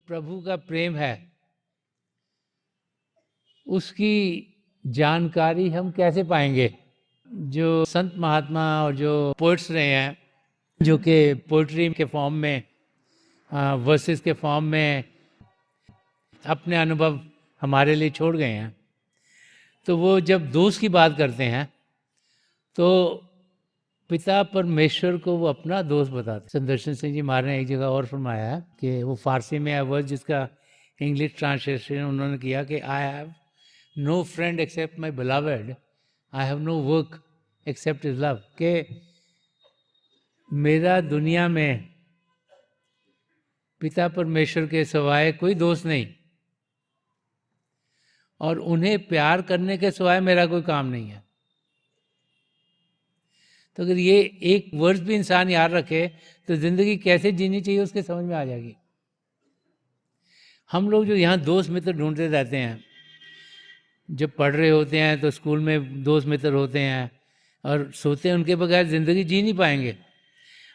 प्रभु का प्रेम है उसकी जानकारी हम कैसे पाएंगे? जो संत महात्मा और जो पोइट्स रहे हैं, जो कि पोइट्री के फॉर्म में, वर्सेस के फॉर्म में अपने अनुभव हमारे लिए छोड़ गए हैं, तो वो जब दोस्त की बात करते हैं तो पिता परमेश्वर को वो अपना दोस्त बताते। संदर्शन सिंह जी महाराज ने एक जगह और फरमाया है कि वो फारसी में है वर्ड, जिसका इंग्लिश ट्रांसलेशन उन्होंने किया कि I have no friend except my beloved, I have no work except his love. के मेरा दुनिया में पिता परमेश्वर के सिवाय कोई दोस्त नहीं, और उन्हें प्यार करने के सिवाय मेरा कोई काम नहीं है। तो अगर ये एक वर्ड भी इंसान याद रखे तो ज़िंदगी कैसे जीनी चाहिए उसके समझ में आ जाएगी। हम लोग जो यहाँ दोस्त मित्र ढूंढते रहते हैं, जब पढ़ रहे होते हैं तो स्कूल में दोस्त मित्र होते हैं, और सोते हैं उनके बगैर ज़िंदगी जी नहीं पाएंगे।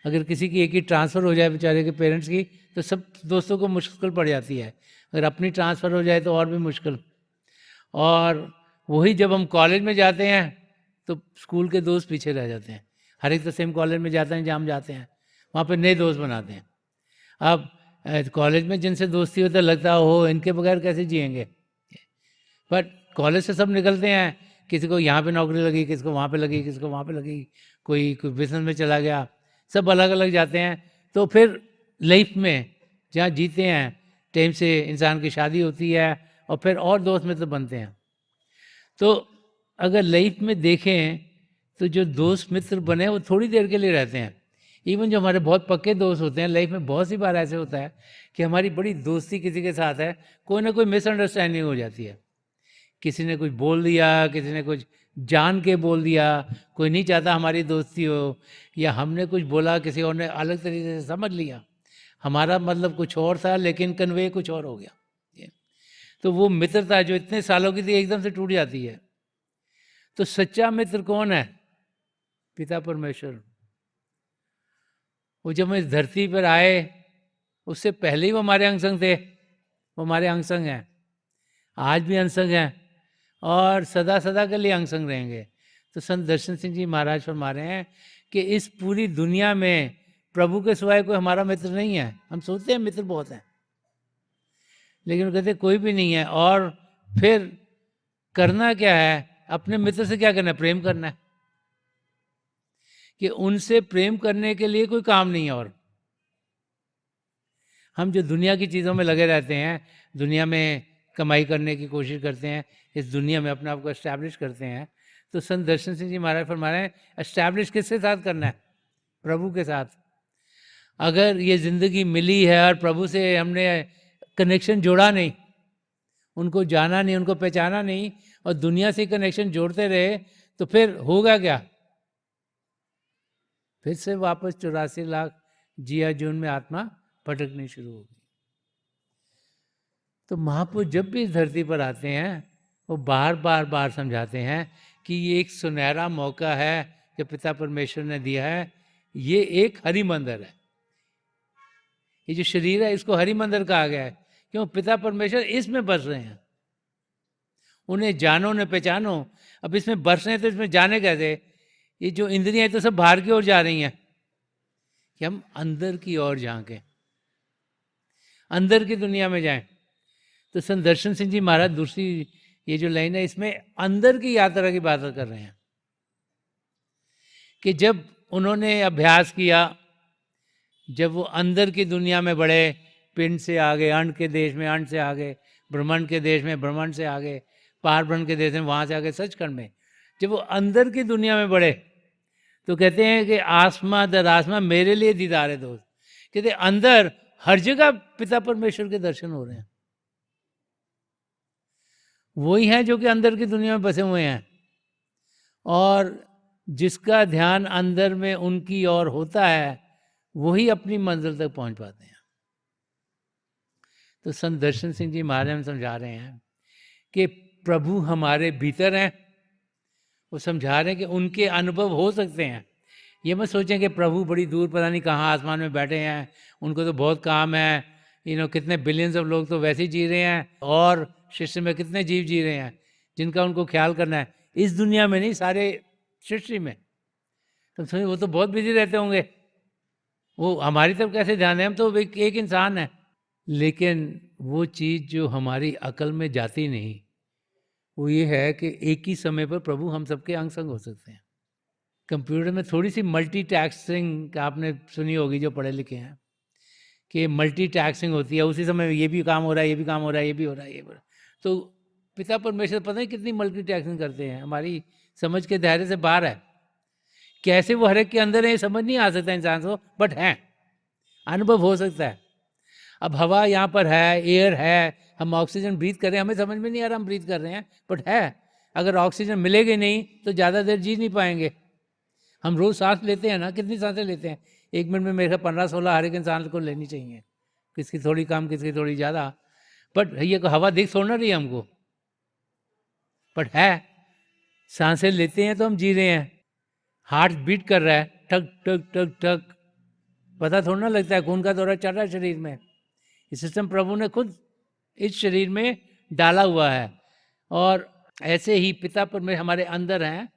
अगर किसी की एक ही ट्रांसफ़र हो जाए बेचारे के पेरेंट्स की, तो सब दोस्तों को मुश्किल पड़ जाती है। अगर अपनी ट्रांसफ़र हो जाए तो और भी मुश्किल। और वही जब हम कॉलेज में जाते हैं तो स्कूल के दोस्त पीछे रह जाते हैं। हर एक तो सेम कॉलेज में जाते हैं जहाँ हम जाते हैं, वहाँ पे नए दोस्त बनाते हैं। अब कॉलेज में जिनसे दोस्ती होता है लगता है हो इनके बगैर कैसे जिएंगे, बट कॉलेज से सब निकलते हैं, किसी को यहाँ पे नौकरी लगी, किसी को वहाँ पे लगी, किसी को वहाँ पे लगी, कोई बिजनेस में चला गया, सब अलग अलग जाते हैं। तो फिर लाइफ में जहाँ जीते हैं टाइम से इंसान की शादी होती है और फिर और दोस्त मित्र बनते हैं। तो अगर लाइफ में देखें तो जो दोस्त मित्र बने वो थोड़ी देर के लिए रहते हैं। इवन जो हमारे बहुत पक्के दोस्त होते हैं, लाइफ में बहुत सी बार ऐसे होता है कि हमारी बड़ी दोस्ती किसी के साथ है, कोई ना कोई मिसअंडरस्टैंडिंग हो जाती है। किसी ने कुछ बोल दिया, किसी ने कुछ जान के बोल दिया, कोई नहीं चाहता हमारी दोस्ती हो, या हमने कुछ बोला किसी और ने अलग तरीके से समझ लिया, हमारा मतलब कुछ और था लेकिन कन्वे कुछ और हो गया। तो वो मित्रता जो इतने सालों की थी एकदम से टूट जाती है। तो सच्चा मित्र कौन है? पिता परमेश्वर। वो जब हम इस धरती पर आए उससे पहले ही वो हमारे अंगसंग थे, वो हमारे अंगसंग हैं, आज भी अंगसंग हैं और सदा सदा के लिए अंगसंग रहेंगे। तो संत दर्शन सिंह जी महाराज फरमा रहे हैं कि इस पूरी दुनिया में प्रभु के सिवाय कोई हमारा मित्र नहीं है। हम सोचते हैं मित्र बहुत हैं, लेकिन वो कहते कोई भी नहीं है। और फिर करना क्या है? अपने मित्र से क्या करना है? प्रेम करना है। कि उनसे प्रेम करने के लिए कोई काम नहीं है। और हम जो दुनिया की चीज़ों में लगे रहते हैं, दुनिया में कमाई करने की कोशिश करते हैं, इस दुनिया में अपने आप को एस्टैब्लिश करते हैं, तो संत दर्शन सिंह जी महाराज फरमा रहे हैं एस्टैब्लिश किसके साथ करना है? प्रभु के साथ। अगर ये ज़िंदगी मिली है और प्रभु से हमने कनेक्शन जोड़ा नहीं, उनको जाना नहीं, उनको पहचाना नहीं, और दुनिया से कनेक्शन जोड़ते रहे, तो फिर होगा क्या? फिर से वापस 84 लाख जिया जून में आत्मा भटकनी शुरू होगी। तो महापुरुष जब भी इस धरती पर आते हैं वो बार बार समझाते हैं कि ये एक सुनहरा मौका है जो पिता परमेश्वर ने दिया है। ये एक हरि मंदिर है। ये जो शरीर है इसको हरि मंदिर कहा गया है, क्यों? पिता परमेश्वर इसमें बस रहे हैं। उन्हें जानो न पहचानो। अब इसमें बस रहे हैं तो इसमें जाने कैसे? ये जो इंद्रियां तो सब बाहर की ओर जा रही हैं, कि हम अंदर की ओर झांकें, अंदर की दुनिया में जाएं। तो संत दर्शन सिंह जी महाराज दूसरी ये जो लाइन है इसमें अंदर की यात्रा की बात कर रहे हैं कि जब उन्होंने अभ्यास किया, जब वो अंदर की दुनिया में बढ़े, पिंड से आगे अंड के देश में, अंड से आगे ब्रह्मांड के देश में, ब्रह्मांड से आगे पार ब्रह्म के देश में, वहाँ से आगे सचखंड में, जब वो अंदर की दुनिया में बढ़े तो कहते हैं कि आसमां दर आसमां मेरे लिए दीदार है दोस्त। कहते अंदर हर जगह पिता परमेश्वर के दर्शन हो रहे हैं। वही हैं जो कि अंदर की दुनिया में बसे हुए हैं, और जिसका ध्यान अंदर में उनकी ओर होता है वही अपनी मंजिल तक पहुंच पाते हैं। तो संत दर्शन सिंह जी महाराज समझा रहे हैं कि प्रभु हमारे भीतर हैं। वो समझा रहे हैं कि उनके अनुभव हो सकते हैं। ये मत सोचें कि प्रभु बड़ी दूर पता नहीं कहाँ आसमान में बैठे हैं, उनको तो बहुत काम है, कितने बिलियंस ऑफ लोग तो वैसे ही जी रहे हैं, और सृष्टि में कितने जीव जी रहे हैं जिनका उनको ख्याल करना है, इस दुनिया में नहीं, सारे सृष्टि में। तो समझिए वो तो बहुत बिजी रहते होंगे, वो हमारी तरफ कैसे ध्यान दें, हम तो एक इंसान है। लेकिन वो चीज़ जो हमारी अकल में जाती नहीं, वो ये है कि एक ही समय पर प्रभु हम सबके अंग संग हो सकते हैं। कंप्यूटर में थोड़ी सी मल्टीटास्किंग आपने सुनी होगी जो पढ़े लिखे हैं, कि मल्टीटास्किंग होती है, उसी समय ये भी काम हो रहा है, ये भी काम हो रहा है, ये भी हो रहा है, ये भी हो रहा है। तो पिता परमेश्वर पता नहीं कितनी मल्टीटास्किंग करते हैं, हमारी समझ के दायरे से बाहर है। कैसे वो हर एक के अंदर है ये समझ नहीं आ सकता इंसान को, बट है, अनुभव हो सकता है। अब हवा यहाँ पर है, एयर है, हम ऑक्सीजन ब्रीथ कर रहे हैं, हमें समझ में नहीं आ रहा हम ब्रीथ कर रहे हैं, बट है। अगर ऑक्सीजन मिलेगी नहीं तो ज़्यादा देर जी नहीं पाएंगे। हम रोज़ सांस लेते हैं ना, कितनी सांसें लेते हैं, 1 मिनट में मेरे 15-16 हर एक इंसान को लेनी चाहिए, किसकी थोड़ी कम, किसकी थोड़ी ज़्यादा। बट ये हवा दिख थोड़ा ना रही है हमको, बट है, सांसें लेते हैं तो हम जी रहे हैं। हार्ट बीट कर रहा है, ठक ठक ठक ठक, पता थोड़ा ना लगता है, खून का दौरा चल रहा है शरीर में। ये सिस्टम प्रभु ने खुद इस शरीर में डाला हुआ है। और ऐसे ही पिता परमेश्वर हमारे अंदर हैं।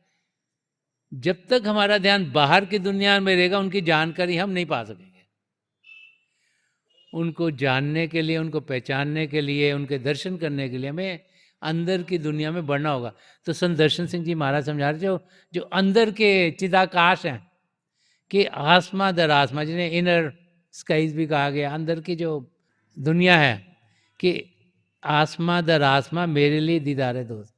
जब तक हमारा ध्यान बाहर की दुनिया में रहेगा, उनकी जानकारी हम नहीं पा सकेंगे। उनको जानने के लिए, उनको पहचानने के लिए, उनके दर्शन करने के लिए हमें अंदर की दुनिया में बढ़ना होगा। तो संत दर्शन सिंह जी महाराज समझा रहे, जो अंदर के चिदाकाश हैं, कि आसमां दर आसमां, जिन्हें इनर स्काइज भी कहा गया, अंदर की जो दुनिया है, कि आसमां दर आसमां मेरे लिए दीदारे दोस्त,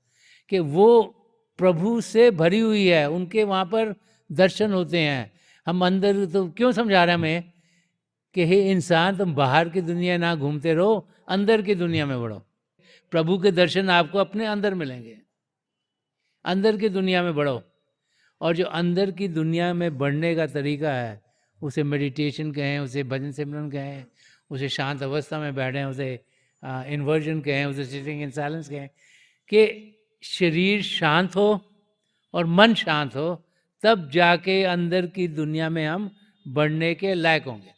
कि वो प्रभु से भरी हुई है, उनके वहाँ पर दर्शन होते हैं। हम अंदर तो क्यों समझा रहे हैं हमें कि हे इंसान, तुम बाहर की दुनिया ना घूमते रहो, अंदर की दुनिया में बढ़ो। प्रभु के दर्शन आपको अपने अंदर मिलेंगे, अंदर की दुनिया में बढ़ो। और जो अंदर की दुनिया में बढ़ने का तरीका है, उसे मेडिटेशन कहें, उसे भजन सिमरन कहें, उसे शांत अवस्था में बैठें, उसे इन्वर्जन कहें, उसे सिटिंग इन साइलेंस कहें, कि शरीर शांत हो और मन शांत हो, तब जाके अंदर की दुनिया में हम बढ़ने के लायक होंगे।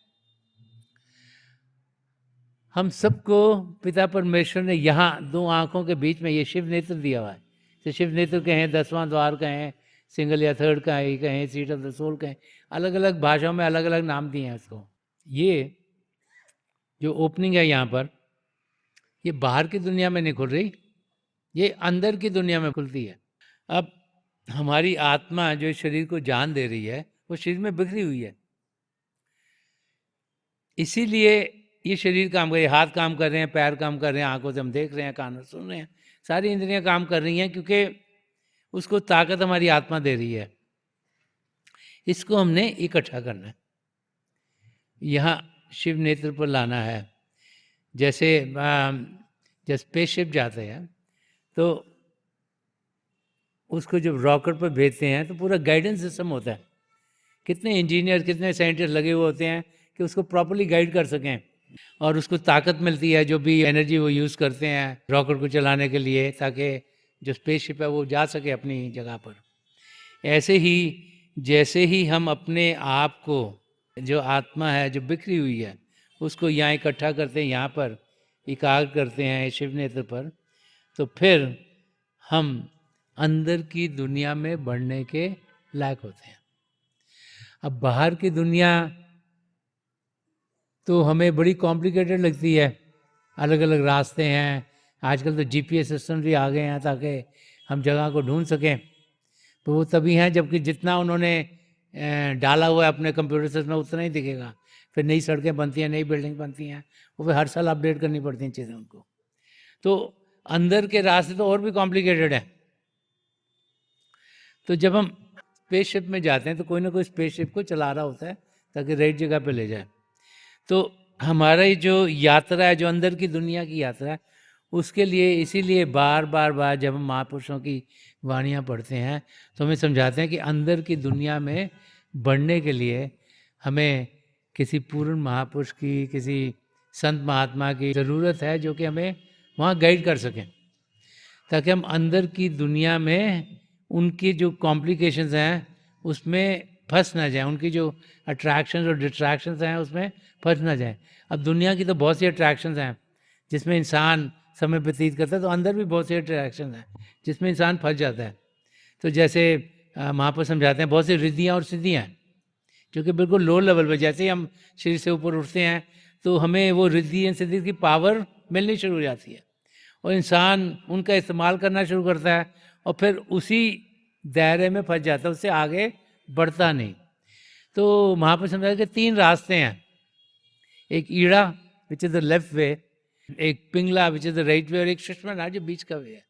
हम सबको पिता परमेश्वर ने यहाँ 2 आँखों के बीच में ये शिव नेत्र दिया हुआ है। तो शिव नेत्र कहें, 10वां द्वार कहें, सिंगल या थर्ड का ही कहें, सीट ऑफ द सोल कहें, अलग अलग भाषाओं में अलग अलग नाम दिए हैं उसको। ये जो ओपनिंग है यहाँ पर, ये बाहर की दुनिया में नहीं खुल रही, ये अंदर की दुनिया में खुलती है। अब हमारी आत्मा जो शरीर को जान दे रही है, वो शरीर में बिखरी हुई है। इसीलिए ये शरीर काम कर रही है, हाथ काम कर रहे हैं, पैर काम कर रहे हैं, आंखों से हम देख रहे हैं, कानों से सुन रहे हैं, सारी इंद्रियां काम कर रही हैं, क्योंकि उसको ताकत हमारी आत्मा दे रही है। इसको हमने इकट्ठा करना है, यहाँ शिव नेत्र पर लाना है। जैसे जब स्पेसशिप जाते हैं तो उसको जब रॉकेट पर भेजते हैं तो पूरा गाइडेंस सिस्टम होता है, कितने इंजीनियर, कितने साइंटिस्ट लगे हुए होते हैं कि उसको प्रॉपर्ली गाइड कर सकें, और उसको ताकत मिलती है, जो भी एनर्जी वो यूज़ करते हैं रॉकेट को चलाने के लिए, ताकि जो स्पेसशिप है वो जा सके अपनी जगह पर। ऐसे ही जैसे ही हम अपने आप को, जो आत्मा है जो बिखरी हुई है, उसको यहाँ इकट्ठा करते हैं, यहाँ पर एकाग्र करते हैं शिव नेत्र पर, तो फिर हम अंदर की दुनिया में बढ़ने के लायक होते हैं। अब बाहर की दुनिया तो हमें बड़ी कॉम्प्लिकेटेड लगती है, अलग अलग रास्ते हैं, आजकल तो जीपीएस सिस्टम भी आ गए हैं ताकि हम जगह को ढूंढ सकें। तो वो तभी हैं जबकि जितना उन्होंने डाला हुआ है अपने कंप्यूटर सिस्टम में उतना ही दिखेगा। फिर नई सड़कें बनती हैं, नई बिल्डिंग बनती हैं, वो फिर हर साल अपडेट करनी पड़ती हैं चीज़ें उनको। तो अंदर के रास्ते तो और भी कॉम्प्लिकेटेड हैं। तो जब हम स्पेसशिप में जाते हैं तो कोई ना कोई स्पेसशिप को चला रहा होता है ताकि राइट जगह पे ले जाए। तो हमारा ये जो यात्रा है, जो अंदर की दुनिया की यात्रा है, उसके लिए इसीलिए बार बार जब हम महापुरुषों की वाणियाँ पढ़ते हैं तो हमें समझाते हैं कि अंदर की दुनिया में बढ़ने के लिए हमें किसी पूर्ण महापुरुष की, किसी संत महात्मा की ज़रूरत है, जो कि हमें वहाँ गाइड कर सकें, ताकि हम अंदर की दुनिया में उनकी जो कॉम्प्लिकेशंस हैं उसमें फंस ना जाएं, उनकी जो अट्रैक्शंस और डिस्ट्रैक्शंस हैं उसमें फंस ना जाएं। अब दुनिया की तो बहुत सी अट्रैक्शंस हैं जिसमें इंसान समय व्यतीत करता है, तो अंदर भी बहुत सी अट्रैक्शन हैं जिसमें इंसान फंस जाता है। तो जैसे महापुरुष समझाते हैं बहुत सी रिद्धियाँ और सिद्धियाँ हैं जो कि बिल्कुल लो लेवल पे, जैसे ही हम शरीर से ऊपर उठते हैं तो हमें वो रिद्धि एंड सिद्धि की पावर मिलनी शुरू हो जाती है और इंसान उनका इस्तेमाल करना शुरू करता है और फिर उसी दायरे में फंस जाता है, उससे आगे बढ़ता नहीं। तो महापुरुष समझाते कि 3 रास्ते हैं, एक Ida which is the left way, एक Pingala which is the right way और एक सुषुम्ना नाड़ी जो बीच का वे है।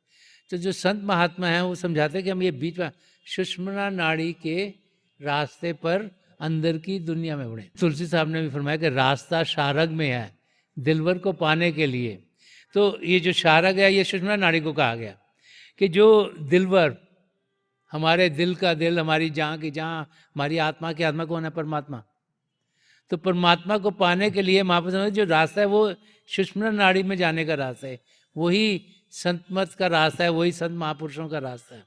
तो जो संत महात्मा हैं वो समझाते हैं कि हम ये बीच में सुषुम्ना नाड़ी के रास्ते पर अंदर की दुनिया में उड़े। तुलसी साहब ने भी फरमाया कि रास्ता शारग में है दिलवर को पाने के लिए। तो ये जो शारग है ये सुषुम्ना नाड़ी को कहा गया कि जो दिलवर, हमारे दिल का दिल, हमारी जान की जान, हमारी आत्मा की आत्मा कौन है? परमात्मा। तो परमात्मा को पाने के लिए महापुरुष जो रास्ता है वो सुषुम्ना नाड़ी में जाने का रास्ता है, वही संत मत का रास्ता है, वही संत महापुरुषों का रास्ता है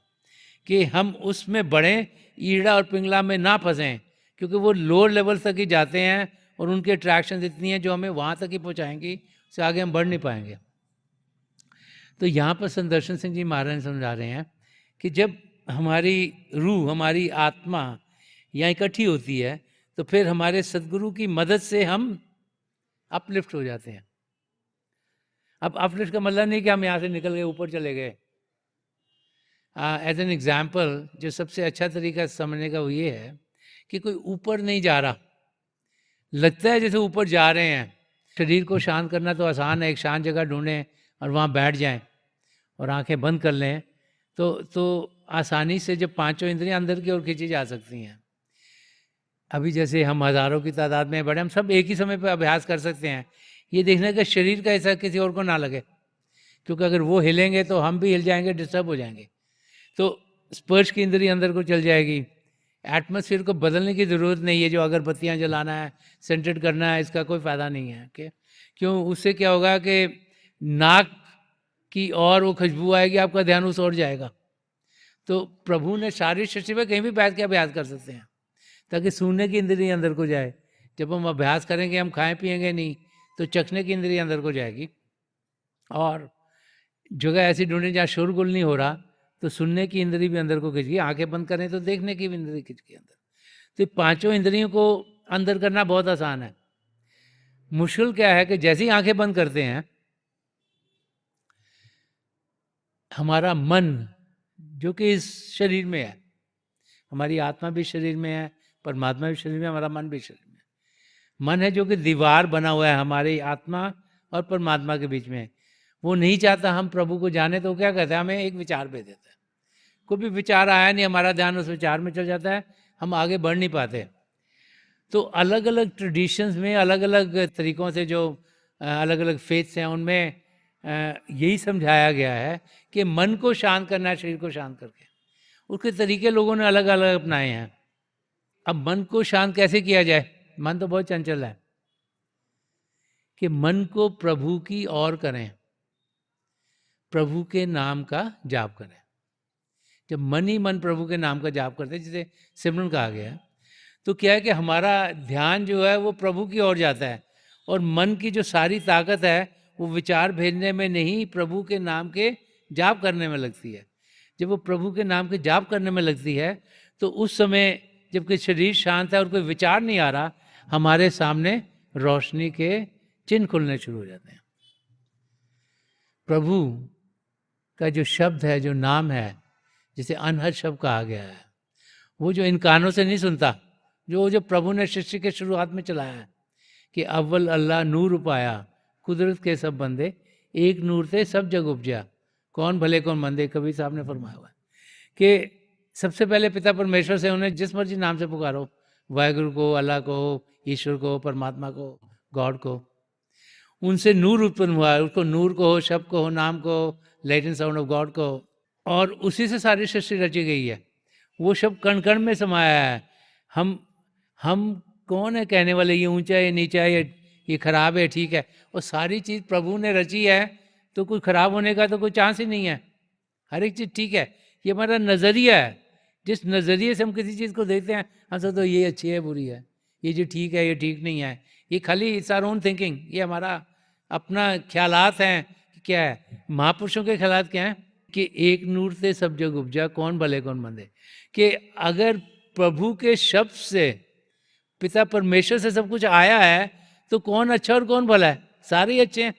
कि हम उसमें बढ़ें, ईड़ा और पिंगला में ना फंसें, क्योंकि वो लोअर लेवल तक ही जाते हैं और उनकी अट्रैक्शन इतनी है जो हमें वहाँ तक ही पहुँचाएंगी, उससे आगे हम बढ़ नहीं पाएंगे। तो यहाँ पर संदर्शन सिंह जी महाराज समझा रहे हैं कि जब हमारी रूह, हमारी आत्मा यहाँ इकट्ठी होती है तो फिर हमारे सदगुरु की मदद से हम अपलिफ्ट हो जाते हैं। अब अपलिफ्ट का मतलब नहीं कि हम यहाँ से निकल गए ऊपर चले गए। एज एन एग्जाम्पल जो सबसे अच्छा तरीका समझने का वो ये है कि कोई ऊपर नहीं जा रहा, लगता है जैसे ऊपर जा रहे हैं। शरीर को शांत करना तो आसान है, एक शांत जगह ढूंढें और वहाँ बैठ जाएं और आंखें बंद कर लें तो आसानी से जब 5 इंद्रियां अंदर की ओर खींची जा सकती हैं। अभी जैसे हम हज़ारों की तादाद में बड़े, हम सब एक ही समय पर अभ्यास कर सकते हैं, ये देखने का शरीर का हिस्सा किसी और को ना लगे, क्योंकि अगर वो हिलेंगे तो हम भी हिल जाएंगे, डिस्टर्ब हो जाएंगे। तो स्पर्श की इंद्री अंदर को चल जाएगी। एटमॉस्फेयर को बदलने की ज़रूरत नहीं है, जो अगरबत्तियाँ जलाना है, सेंटेड करना है, इसका कोई फ़ायदा नहीं है। क्यों? उससे क्या होगा कि नाक की और वो खुशबू आएगी, आपका ध्यान उस ओर जाएगा। तो प्रभु ने शारीरिक सृष्टि में कहीं भी बैठ के अभ्यास कर सकते हैं ताकि सूंघने की इंद्री अंदर को जाए। जब हम अभ्यास करेंगे, हम खाएं पिएंगे नहीं, तो चखने की इंद्री अंदर को जाएगी। और जगह ऐसी ढूंढे जहाँ शोरगुल नहीं हो रहा, तो सुनने की इंद्री भी अंदर को खिंच गई, आंखें बंद करें तो देखने की भी इंद्री खिंच गई अंदर। तो 5 इंद्रियों को अंदर करना बहुत आसान है। मुश्किल क्या है कि जैसे ही आंखें बंद करते हैं, हमारा मन जो कि इस शरीर में है, हमारी आत्मा भी शरीर में है, परमात्मा भी शरीर में, हमारा मन भी शरीर में। मन है जो कि दीवार बना हुआ है हमारी आत्मा और परमात्मा के बीच में। वो नहीं चाहता हम प्रभु को जाने, तो क्या कहता है? हमें एक विचार भेज देता है। कोई भी विचार आया नहीं, हमारा ध्यान उस विचार में चल जाता है, हम आगे बढ़ नहीं पाते। तो अलग अलग ट्रेडिशंस में, अलग अलग तरीक़ों से जो अलग अलग फेथ्स हैं, उनमें यही समझाया गया है कि मन को शांत करना है, शरीर को शांत करके। उसके तरीके लोगों ने अलग अलग अपनाए हैं। अब मन को शांत कैसे किया जाए? मन तो बहुत चंचल है। कि मन को प्रभु की ओर करें, प्रभु के नाम का जाप करें। जब मन ही मन प्रभु के नाम का जाप करते हैं, जिसे सिमरन कहा गया है, तो क्या है कि हमारा ध्यान जो है वो प्रभु की ओर जाता है और मन की जो सारी ताकत है वो विचार भेजने में नहीं, प्रभु के नाम के जाप करने में लगती है। जब वो प्रभु के नाम के जाप करने में लगती है तो उस समय जबकि शरीर शांत है और कोई विचार नहीं आ रहा, हमारे सामने रोशनी के चिन्ह खुलने शुरू हो जाते हैं। प्रभु का जो शब्द है, जो नाम है, जिसे अनहद शब्द कहा गया है, वो जो इन कानों से नहीं सुनता, जो प्रभु ने सृष्टि के शुरुआत में चलाया है कि अव्वल अल्लाह नूर उपाया, कुदरत के सब बंदे, एक नूर थे सब जग उपजा, कौन भले कौन मंदे, कबीर साहब ने फरमाया हुआ है कि सबसे पहले पिता परमेश्वर से उन्हें जिस मर्जी नाम से पुकारो, वाहिगुरु को, अल्लाह को, ईश्वर को, परमात्मा को, गॉड को, उनसे नूर उत्पन्न हुआ है। उसको नूर को हो, शब्द को हो, नाम को, लैटिन साउंड ऑफ गॉड को, और उसी से सारी सृष्टि रची गई है। वो शब्द कण कण में समाया है। हम कौन है कहने वाले ये ऊंचा है, ये नीचा है, ये खराब है, ठीक है? और सारी चीज़ प्रभु ने रची है, तो कुछ खराब होने का तो कोई चांस ही नहीं है। हर एक चीज़ ठीक है। ये हमारा नज़रिया है जिस नज़रिए से हम किसी चीज़ को देखते हैं, हम सोचते ये अच्छी है बुरी है, ये जो ठीक है ये ठीक नहीं है, ये खाली इट्स आवर ओन थिंकिंग, ये हमारा अपना ख्यालात हैं कि क्या है। महापुरुषों के ख्यालात क्या हैं कि एक नूर से सब जग उपजा, कौन भले कौन मंदे, कि अगर प्रभु के शब्द से, पिता परमेश्वर से सब कुछ आया है तो कौन अच्छा और कौन भला है, सारे ही अच्छे हैं।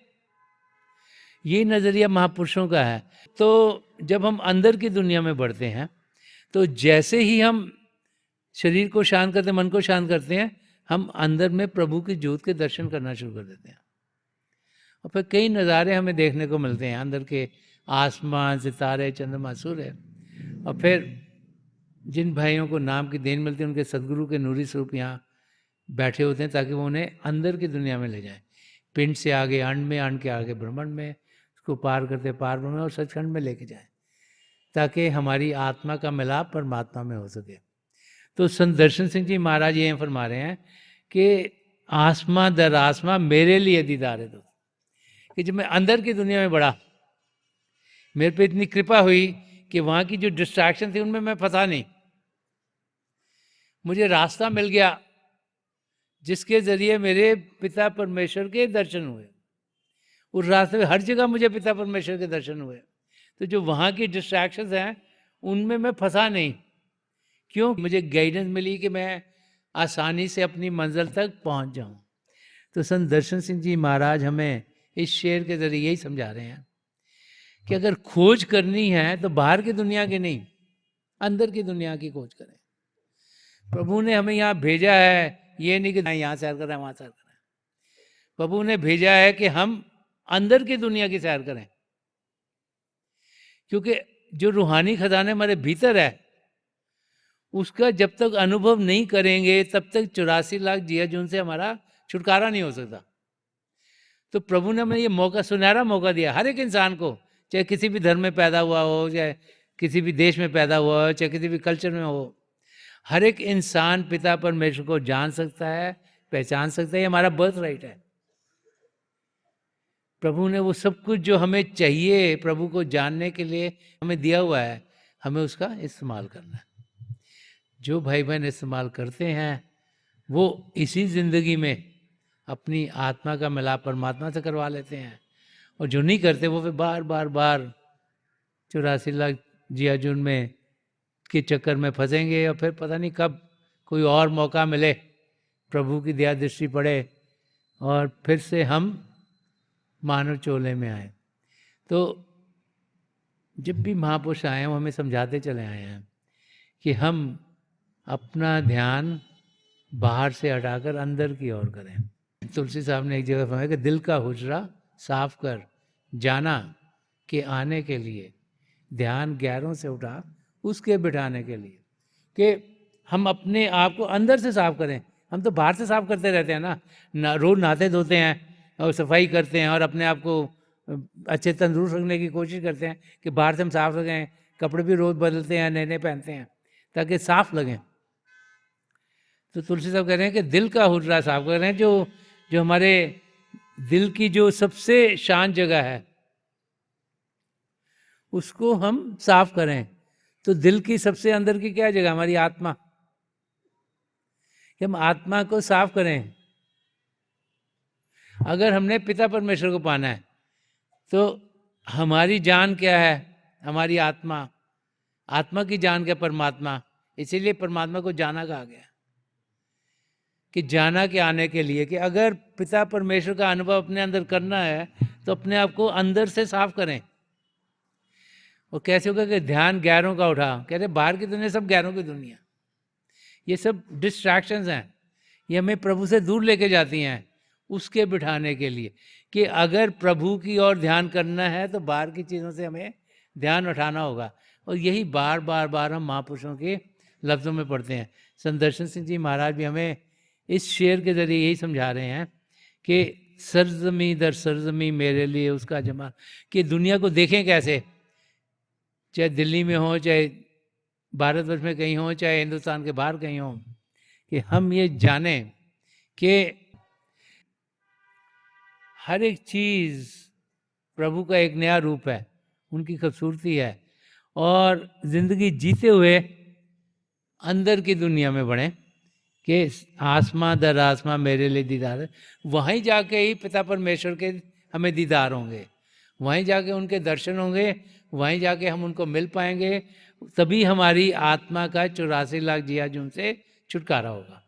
ये नज़रिया महापुरुषों का है। तो जब हम अंदर की दुनिया में बढ़ते हैं तो जैसे ही हम शरीर को शांत करते हैं, मन को शांत करते हैं, हम अंदर में प्रभु की ज्योत के दर्शन करना शुरू कर देते हैं। और फिर कई नज़ारे हमें देखने को मिलते हैं, अंदर के आसमान, सितारे, चंद्रमा, सूर्य। और फिर जिन भाइयों को नाम की देन मिलती है, उनके सदगुरु के नूरी स्वरूप यहाँ बैठे होते हैं ताकि वो उन्हें अंदर की दुनिया में ले जाएं, पिंड से आगे अंड में, अंड के आगे ब्रह्मांड में, उसको पार करते पार ब्रह्म में और सचखंड में लेके जाएं, ताकि हमारी आत्मा का मिलाप परमात्मा में हो सके। तो संत दर्शन सिंह जी महाराज ये फरमा रहे हैं कि आसमां दर आसमां मेरे लिए दीदार है। तो कि जब मैं अंदर की दुनिया में बढ़ा, मेरे पे इतनी कृपा हुई कि वहाँ की जो डिस्ट्रैक्शन थी उनमें मैं फंसा नहीं, मुझे रास्ता मिल गया जिसके ज़रिए मेरे पिता परमेश्वर के दर्शन हुए। उस रास्ते में हर जगह मुझे पिता परमेश्वर के दर्शन हुए। तो जो वहाँ की डिस्ट्रैक्शंस हैं उनमें मैं फंसा नहीं। क्यों? मुझे गाइडेंस मिली कि मैं आसानी से अपनी मंजिल तक पहुँच जाऊँ। तो संत दर्शन सिंह जी महाराज हमें इस शेर के ज़रिए यही समझा रहे हैं कि अगर खोज करनी है तो बाहर की दुनिया की नहीं, अंदर की दुनिया की खोज करें। प्रभु ने हमें यहाँ भेजा है, ये नहीं कि यहाँ सैर कर रहे हैं वहाँ सैर कर रहे हैं। प्रभु ने भेजा है कि हम अंदर की दुनिया की सैर करें, क्योंकि जो रूहानी खजाने हमारे भीतर है उसका जब तक अनुभव नहीं करेंगे तब तक 84 लाख जिया जून से हमारा छुटकारा नहीं हो सकता। तो प्रभु ने हमें ये मौका, सुनहरा मौका दिया हर एक इंसान को, चाहे किसी भी धर्म में पैदा हुआ हो, चाहे किसी भी देश में पैदा हुआ हो, चाहे किसी भी कल्चर में हो, हर एक इंसान पिता परमेश्वर को जान सकता है, पहचान सकता है। ये हमारा बर्थ राइट है। प्रभु ने वो सब कुछ जो हमें चाहिए प्रभु को जानने के लिए हमें दिया हुआ है, हमें उसका इस्तेमाल करना है। जो भाई बहन इस्तेमाल करते हैं वो इसी ज़िंदगी में अपनी आत्मा का मिलाप परमात्मा से करवा लेते हैं, और जो नहीं करते वो फिर बार बार बार 84 लाख जिया जून में के चक्कर में फंसेंगे, और फिर पता नहीं कब कोई और मौका मिले, प्रभु की दया दृष्टि पड़े और फिर से हम मानव चोले में आए। तो जब भी महापुरुष आए हैं वो हमें समझाते चले आए हैं कि हम अपना ध्यान बाहर से हटाकर अंदर की ओर करें। तुलसी साहब ने एक जगह फरमाया कि दिल का हुजरा साफ कर, जाना के आने के लिए, ध्यान गैरों से उठा उसके बिठाने के लिए, कि हम अपने आप को अंदर से साफ करें। हम तो बाहर से साफ करते रहते हैं ना, रोज़ नहाते धोते हैं और सफाई करते हैं और अपने आप को अच्छे तंदुरुस्त रखने की कोशिश करते हैं कि बाहर से हम साफ रखें, कपड़े भी रोज़ बदलते हैं, नए नए पहनते हैं ताकि साफ लगें। तो तुलसी साहब कह रहे हैं कि दिल का हुजरा साफ कर रहे हैं, जो हमारे दिल की जो सबसे शांत जगह है उसको हम साफ करें। तो दिल की सबसे अंदर की क्या जगह? हमारी आत्मा। कि हम आत्मा को साफ करें। अगर हमने पिता परमेश्वर को पाना है तो हमारी जान क्या है? हमारी आत्मा। आत्मा की जान क्या? परमात्मा। इसीलिए परमात्मा को जाना कहा गया कि जाना के आने के लिए, कि अगर पिता परमेश्वर का अनुभव अपने अंदर करना है तो अपने आप को अंदर से साफ करें। और कैसे होगा? कि ध्यान गैरों का उठा। कह रहे बाहर की दुनिया सब गैरों की दुनिया, ये सब डिस्ट्रैक्शंस हैं, ये हमें प्रभु से दूर लेके जाती हैं उसके बिठाने के लिए, कि अगर प्रभु की ओर ध्यान करना है तो बाहर की चीज़ों से हमें ध्यान उठाना होगा। और यही बार बार बार हम महापुरुषों के लफ्ज़ों में पढ़ते हैं। संत दर्शन सिंह जी महाराज भी हमें इस शेर के ज़रिए यही समझा रहे हैं कि सरजमी दर सरजमी मेरे लिए उसका जमाल, कि दुनिया को देखें कैसे, चाहे दिल्ली में हो, चाहे भारतवर्ष में कहीं हो, चाहे हिंदुस्तान के बाहर कहीं हो, कि हम ये जानें कि हर एक चीज़ प्रभु का एक नया रूप है, उनकी खूबसूरती है। और ज़िंदगी जीते हुए अंदर की दुनिया में बढ़ें कि आसमां दर आसमां मेरे लिए दीदार है। वहीं जाके ही पिता परमेश्वर के हमें दीदार होंगे, वहीं जाके उनके दर्शन होंगे, वहीं जाके हम उनको मिल पाएंगे। तभी हमारी आत्मा का 84 लाख जिया जुन से छुटकारा होगा।